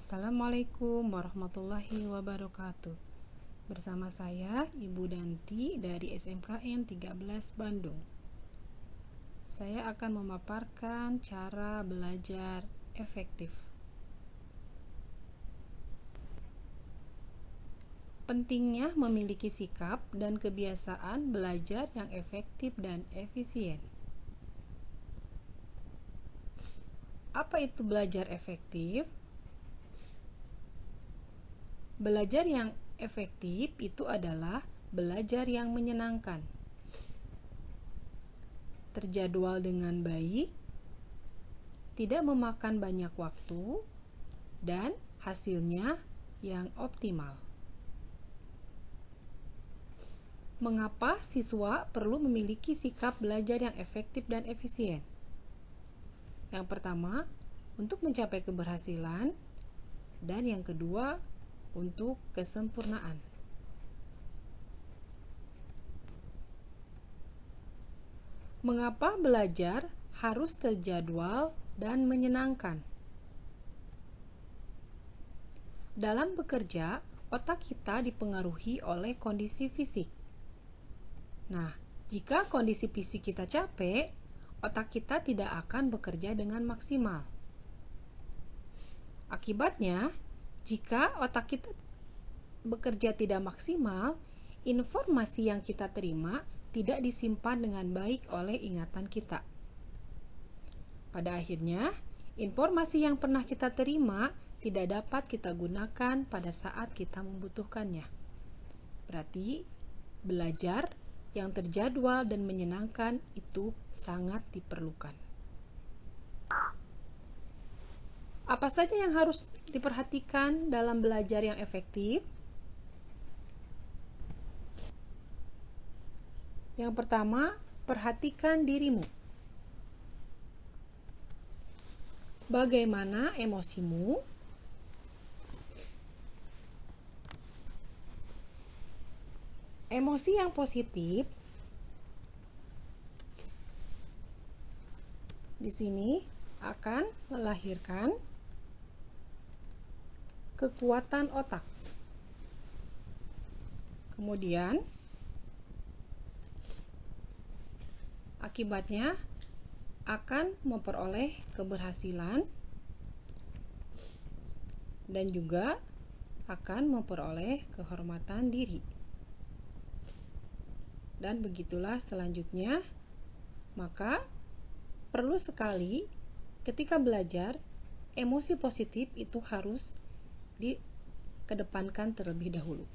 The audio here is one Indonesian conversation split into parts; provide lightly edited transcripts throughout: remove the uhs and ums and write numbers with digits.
Assalamualaikum warahmatullahi wabarakatuh. Bersama saya Ibu Danti dari SMKN 13 Bandung. Saya akan memaparkan cara belajar efektif. Pentingnya memiliki sikap dan kebiasaan belajar yang efektif dan efisien. Apa itu belajar efektif? Belajar yang efektif itu adalah belajar yang menyenangkan, terjadwal dengan baik, tidak memakan banyak waktu, dan hasilnya yang optimal. Mengapa siswa perlu memiliki sikap belajar yang efektif dan efisien? Yang pertama, untuk mencapai keberhasilan, dan yang kedua, untuk kesempurnaan. Mengapa belajar harus terjadwal dan menyenangkan? Dalam bekerja, otak kita dipengaruhi oleh kondisi fisik. Nah, jika kondisi fisik kita capek, otak kita tidak akan bekerja dengan maksimal. Akibatnya, jika otak kita bekerja tidak maksimal, informasi yang kita terima tidak disimpan dengan baik oleh ingatan kita. Pada akhirnya, informasi yang pernah kita terima tidak dapat kita gunakan pada saat kita membutuhkannya. Berarti, belajar yang terjadwal dan menyenangkan itu sangat diperlukan. Apa saja yang harus diperhatikan dalam belajar yang efektif? Yang pertama, perhatikan dirimu. Bagaimana emosimu? Emosi yang positif di sini akan melahirkan kekuatan otak. Kemudian, akibatnya akan memperoleh keberhasilan dan juga akan memperoleh kehormatan diri. Dan begitulah selanjutnya, maka perlu sekali ketika belajar, emosi positif itu harus dikedepankan terlebih dahulu.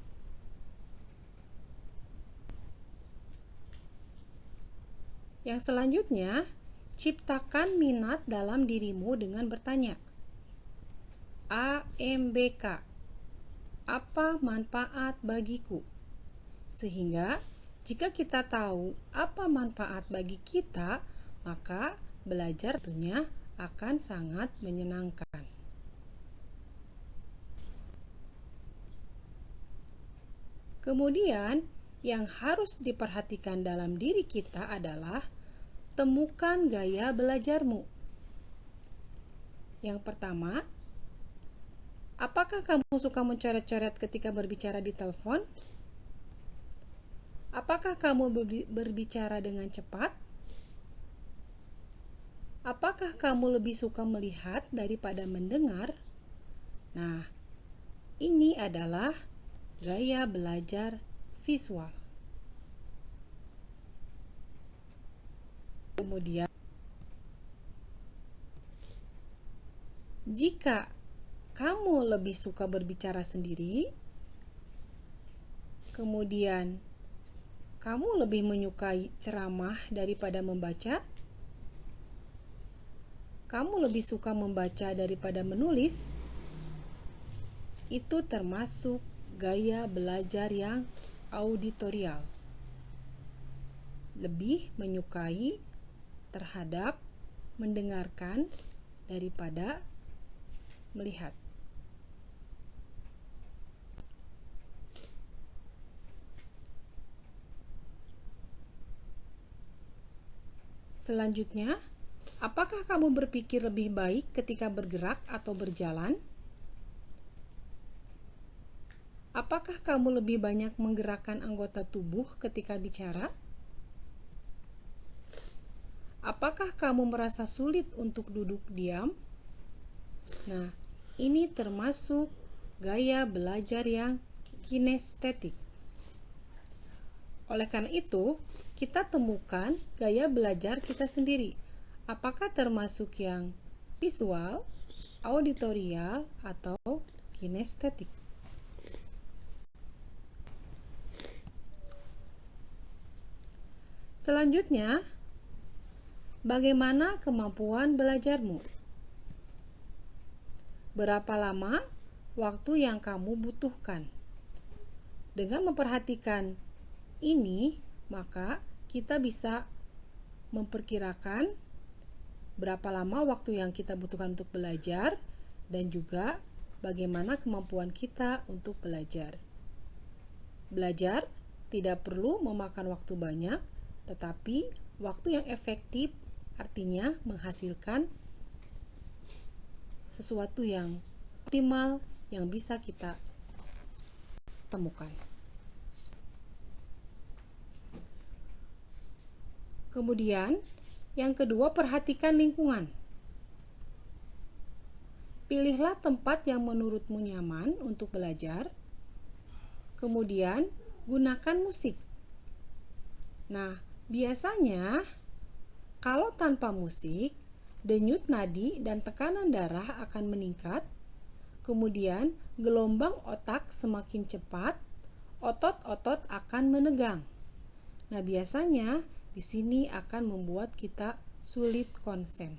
Yang selanjutnya, ciptakan minat dalam dirimu dengan bertanya, AMBK, apa manfaat bagiku? Sehingga jika kita tahu apa manfaat bagi kita, maka belajar tentunya akan sangat menyenangkan. Kemudian, yang harus diperhatikan dalam diri kita adalah temukan gaya belajarmu. Yang pertama, apakah kamu suka mencoret-coret ketika berbicara di telepon? Apakah kamu berbicara dengan cepat? Apakah kamu lebih suka melihat daripada mendengar? Nah, ini adalah gaya belajar visual. Kemudian, jika kamu lebih suka berbicara sendiri, kemudian kamu lebih menyukai ceramah daripada membaca, kamu lebih suka membaca daripada menulis, itu termasuk gaya belajar yang auditorial. Lebih menyukai terhadap mendengarkan daripada melihat. Selanjutnya, apakah kamu berpikir lebih baik ketika bergerak atau berjalan? Apakah kamu lebih banyak menggerakkan anggota tubuh ketika bicara? Apakah kamu merasa sulit untuk duduk diam? Nah, ini termasuk gaya belajar yang kinestetik. Oleh karena itu, kita temukan gaya belajar kita sendiri. Apakah termasuk yang visual, auditorial, atau kinestetik? Selanjutnya, bagaimana kemampuan belajarmu? Berapa lama waktu yang kamu butuhkan? Dengan memperhatikan ini, maka kita bisa memperkirakan berapa lama waktu yang kita butuhkan untuk belajar dan juga bagaimana kemampuan kita untuk belajar. Belajar tidak perlu memakan waktu banyak, tetapi waktu yang efektif artinya menghasilkan sesuatu yang optimal yang bisa kita temukan. Kemudian, yang kedua, perhatikan lingkungan. Pilihlah tempat yang menurutmu nyaman untuk belajar. Kemudian, gunakan musik. Nah, biasanya kalau tanpa musik, denyut nadi dan tekanan darah akan meningkat. Kemudian, gelombang otak semakin cepat, otot-otot akan menegang. Nah, biasanya di sini akan membuat kita sulit konsen.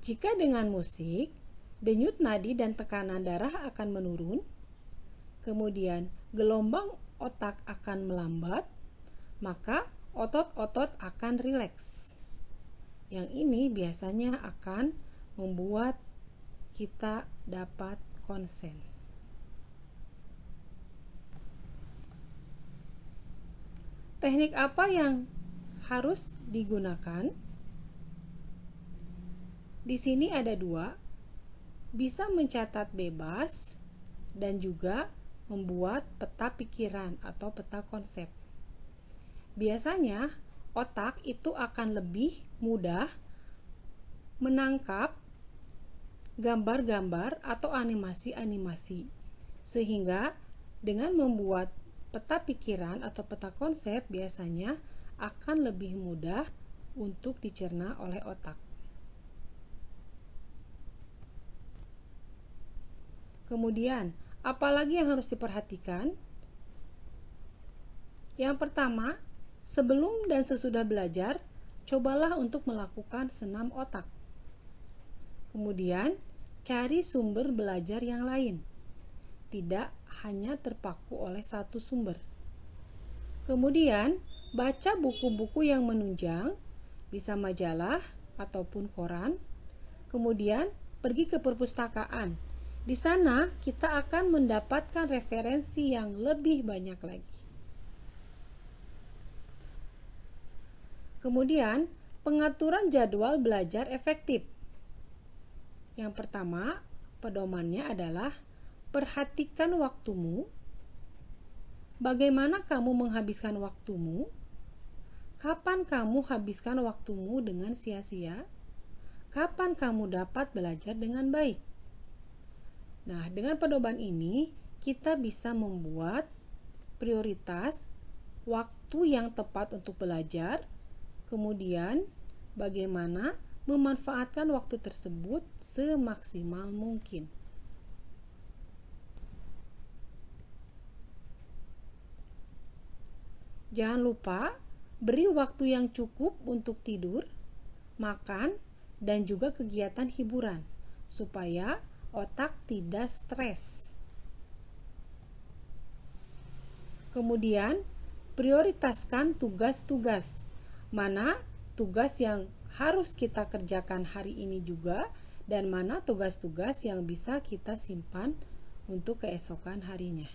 Jika dengan musik, denyut nadi dan tekanan darah akan menurun, kemudian gelombang otak akan melambat, maka otot-otot akan rileks. Yang ini biasanya akan membuat kita dapat konsen. Teknik apa yang harus digunakan? Di sini ada dua, bisa mencatat bebas dan juga membuat peta pikiran atau peta konsep. Biasanya otak itu akan lebih mudah menangkap gambar-gambar atau animasi-animasi, sehingga dengan membuat peta pikiran atau peta konsep biasanya akan lebih mudah untuk dicerna oleh otak. Kemudian, apalagi yang harus diperhatikan? Yang pertama, sebelum dan sesudah belajar, cobalah untuk melakukan senam otak. Kemudian, cari sumber belajar yang lain. Tidak hanya terpaku oleh satu sumber. Kemudian, baca buku-buku yang menunjang, bisa majalah ataupun koran. Kemudian, pergi ke perpustakaan. Di sana kita akan mendapatkan referensi yang lebih banyak lagi. Kemudian, pengaturan jadwal belajar efektif. Yang pertama, pedomannya adalah perhatikan waktumu. Bagaimana kamu menghabiskan waktumu? Kapan kamu habiskan waktumu dengan sia-sia? Kapan kamu dapat belajar dengan baik? Nah, dengan pedoman ini, kita bisa membuat prioritas waktu yang tepat untuk belajar, kemudian bagaimana memanfaatkan waktu tersebut semaksimal mungkin. Jangan lupa beri waktu yang cukup untuk tidur, makan, dan juga kegiatan hiburan, supaya otak tidak stres. Kemudian, prioritaskan tugas-tugas. Mana tugas yang harus kita kerjakan hari ini juga, dan mana tugas-tugas yang bisa kita simpan untuk keesokan harinya.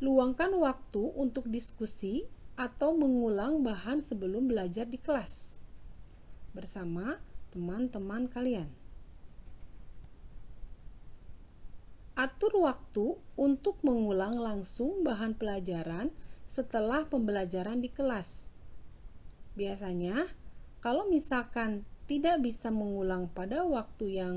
Luangkan waktu untuk diskusi atau mengulang bahan sebelum belajar di kelas bersama teman-teman kalian. Atur waktu untuk mengulang langsung bahan pelajaran setelah pembelajaran di kelas. Biasanya, kalau misalkan tidak bisa mengulang pada waktu yang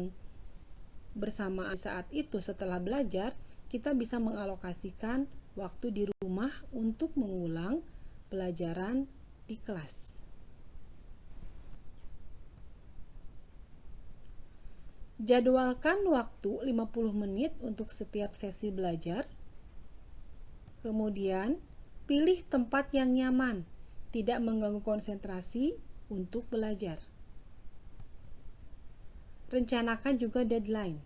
bersamaan saat itu setelah belajar, kita bisa mengalokasikan waktu di rumah untuk mengulang pelajaran di kelas. Jadwalkan waktu 50 menit untuk setiap sesi belajar. Kemudian, pilih tempat yang nyaman, tidak mengganggu konsentrasi untuk belajar. Rencanakan juga deadline.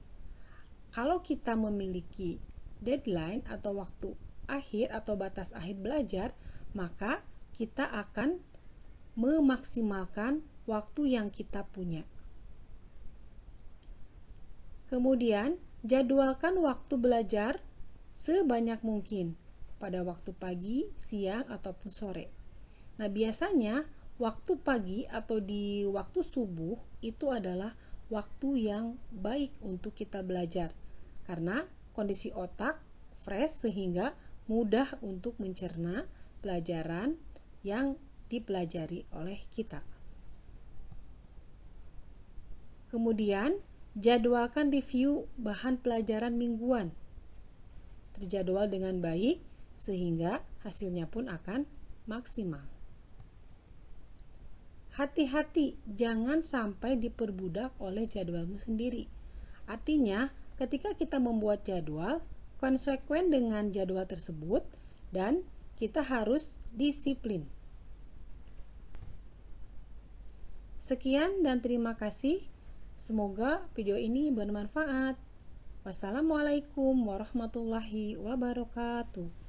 Kalau kita memiliki deadline atau waktu akhir atau batas akhir belajar, maka kita akan memaksimalkan waktu yang kita punya. Kemudian, jadwalkan waktu belajar sebanyak mungkin pada waktu pagi, siang, ataupun sore. Nah, biasanya waktu pagi atau di waktu subuh itu adalah waktu yang baik untuk kita belajar karena kondisi otak fresh sehingga mudah untuk mencerna pelajaran yang dipelajari oleh kita. Kemudian, jadwalkan review bahan pelajaran mingguan. Terjadwal dengan baik sehingga hasilnya pun akan maksimal. Hati-hati, jangan sampai diperbudak oleh jadwalmu sendiri. Artinya, ketika kita membuat jadwal, konsekuen dengan jadwal tersebut dan kita harus disiplin. Sekian dan terima kasih. Semoga video ini bermanfaat. Wassalamualaikum warahmatullahi wabarakatuh.